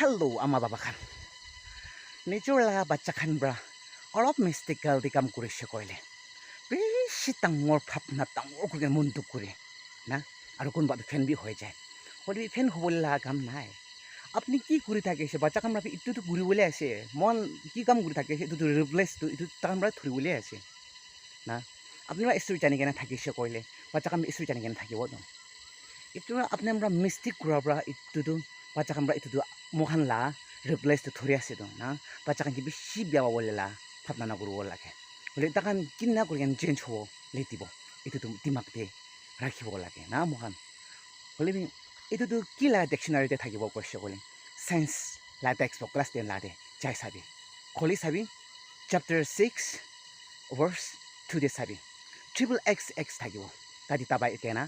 Hello, ama baba khan. Nijor laga bacha khan bra. Orop mystical di kam kurishe koile. Beshi tangor phapna tangor kuge mundu kure. Na? Aru kun bad fan bi hoye jay. Holi fan hobol la kam nai. আপনি কি করে থাকে সে বাচ্চা কামরা একটু তো ঘুরি বলে আসে মন কি কাম করে থাকে একটু তো রিপ্লেস তো একটু তামরা ধরি বলে আসে না আপনি স্টোরি জানি কেন থাকি সে কইলে বাচ্চা কাম স্টোরি জানি কেন থাকিব ন একটু আপনি আমরা মিস্টেক করাবরা একটু তো বাচ্চা কামরা একটু তো মহান লা রিপ্লেস তো ধরে আসে তো না বাচ্চা কাম কি বেশি বিয়া বলে লা ভাবনা না করব লাগে বলে তাকান কিনা করে চেঞ্জ হব লেতিব একটু তো দিমাগ দিয়ে রাখিব লাগে না মহান বলে itu tuh kila dictionary te thakibo question kole science la textbook class 10 la de jai sabi kholi sabi chapter 6 verse 2 de sabi triple xx thakibo tadi tabai tena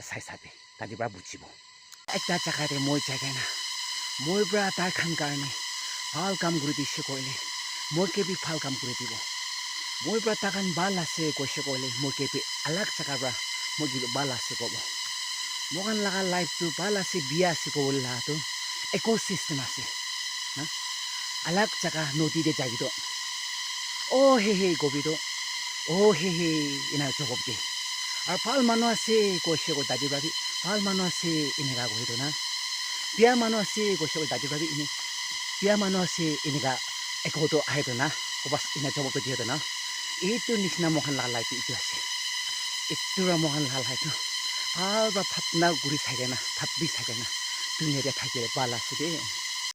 sai sabi tadi bra buchibo ekta jagah de moi jagai na moi bra tar khan karne bhal kam guri dise koile moi ke bi bhal kam guri dibo moi bra takan bal ase question koile moi ke bi alag jagah bra moi gi bal ase kobo Mokan laka life tu pala si biya si ko wala to ecosystem ase na alag jaka nodi de jagi to oh he gobi to oh he ina jogob de ar pal mano ase ko she ko dadi babi pal mano ase inega go to na biya mano ase ko she ko dadi babi ini biya mano ase inega eko to ahe to na ko bas ina jogob to to na itu nisna mokan laka life itu ase itu ra mokan laka life to আর বা ভাবনা ঘুরি থাকে না ভাববি থাকে না দুনিয়াতে থাকিলে বাল আছে দে